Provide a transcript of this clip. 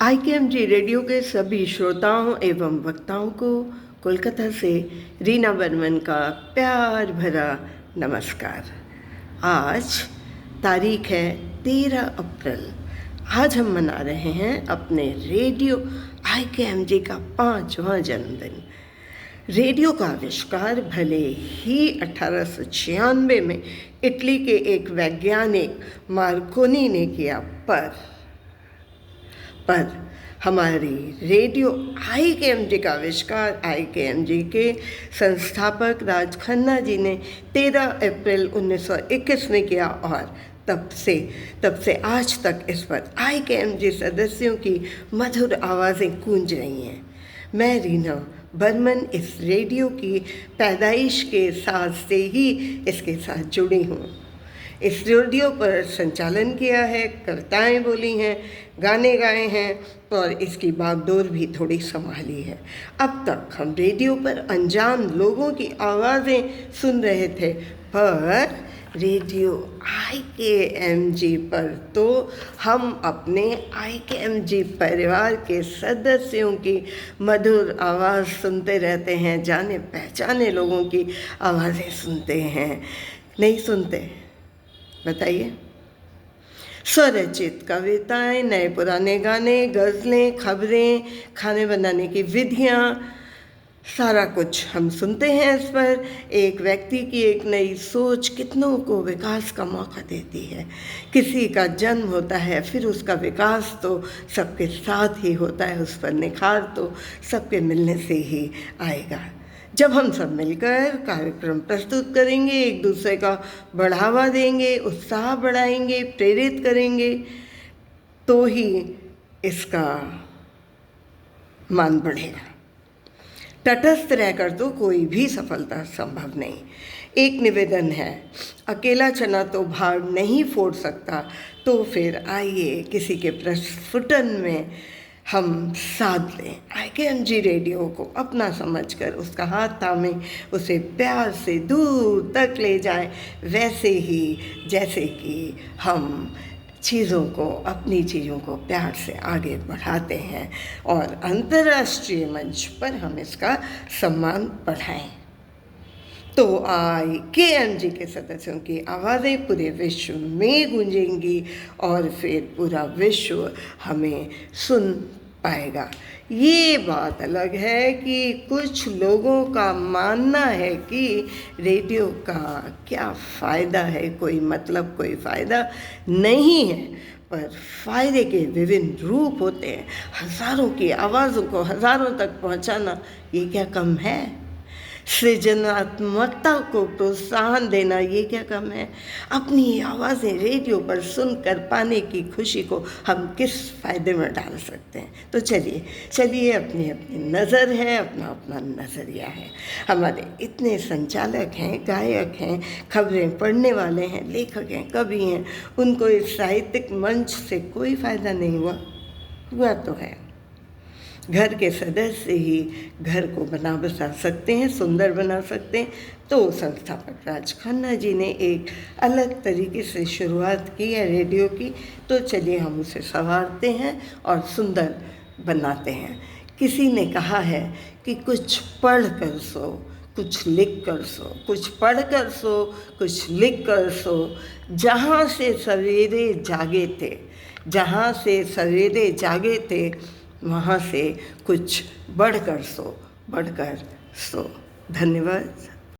IKMG radio के सभी श्रोताओं एवं वक्ताओं को कोलकाता से रीना बर्मन का प्यार भरा नमस्कार। आज तारीख है 13 अप्रैल। आज हम मना रहे हैं अपने रेडियो IKMG का 5वां जन्मदिन। रेडियो का आविष्कार भले ही 1896 में इटली के एक वैज्ञानिक मार्कोनी ने किया, पर हमारी रेडियो IKMG का आविष्कार IKMG के संस्थापक राज खन्ना जी ने 13 अप्रैल 1921 में किया और तब से आज तक इस पर IKMG सदस्यों की मधुर आवाज़ें गूंज रही हैं। मैं रीना बर्मन इस रेडियो की पैदाइश के साथ से ही इसके साथ जुड़ी हूँ। इस रेडियो पर संचालन किया है, कविताएं बोली हैं, गाने गाए हैं और इसकी बागडोर भी थोड़ी संभाली है। अब तक हम रेडियो पर अनजान लोगों की आवाज़ें सुन रहे थे, पर रेडियो IKMG पर तो हम अपने IKMG परिवार के सदस्यों की मधुर आवाज़ सुनते रहते हैं, जाने पहचाने लोगों की आवाज़ें सुनते हैं। नहीं सुनते? बताइए। स्वरचित कविताएं, नए पुराने गाने, गज़लें, खबरें, खाने बनाने की विधियाँ, सारा कुछ हम सुनते हैं। इस पर एक व्यक्ति की एक नई सोच कितनों को विकास का मौका देती है। किसी का जन्म होता है, फिर उसका विकास तो सबके साथ ही होता है, उस पर निखार तो सबके मिलने से ही आएगा। जब हम सब मिलकर कार्यक्रम प्रस्तुत करेंगे, एक दूसरे का बढ़ावा देंगे, उत्साह बढ़ाएंगे, प्रेरित करेंगे, तो ही इसका मान बढ़ेगा। तटस्थ रहकर तो कोई भी सफलता संभव नहीं। एक निवेदन है, अकेला चना तो भार नहीं फोड़ सकता, तो फिर आइए किसी के प्रस्फुटन में हम साथ लें। IKMG रेडियो को अपना समझकर उसका हाथ थामें, उसे प्यार से दूर तक ले जाएं, वैसे ही जैसे कि हम अपनी चीज़ों को प्यार से आगे बढ़ाते हैं और अंतर्राष्ट्रीय मंच पर हम इसका सम्मान बढ़ाएं। तो IKMG के सदस्यों की आवाज़ें पूरे विश्व में गूंजेंगी और फिर पूरा विश्व हमें सुन पाएगा। ये बात अलग है कि कुछ लोगों का मानना है कि रेडियो का क्या फ़ायदा है, कोई मतलब कोई फ़ायदा नहीं है, पर फ़ायदे के विभिन्न रूप होते हैं। हज़ारों की आवाज़ों को हज़ारों तक पहुंचाना, ये क्या कम है? सृजनात्मकता को प्रोत्साहन देना, ये क्या कम है? अपनी आवाज़ें रेडियो पर सुनकर पाने की खुशी को हम किस फ़ायदे में डाल सकते हैं? तो चलिए अपनी अपनी नज़र है, अपना अपना नज़रिया है। हमारे इतने संचालक हैं, गायक हैं, खबरें पढ़ने वाले हैं, लेखक हैं, कवि हैं, उनको इस साहित्यिक मंच से कोई फ़ायदा नहीं हुआ तो है। घर के सदस्य ही घर को बसा सकते हैं, सुंदर बना सकते हैं। तो संस्थापक राज खन्ना जी ने एक अलग तरीके से शुरुआत की है रेडियो की, तो चलिए हम उसे संवारते हैं और सुंदर बनाते हैं। किसी ने कहा है कि कुछ पढ़ कर सो, कुछ लिख कर सो, कुछ पढ़ कर सो, कुछ लिख कर सो, जहाँ से सवेरे जागे थे, वहाँ से कुछ बढ़कर सो। धन्यवाद।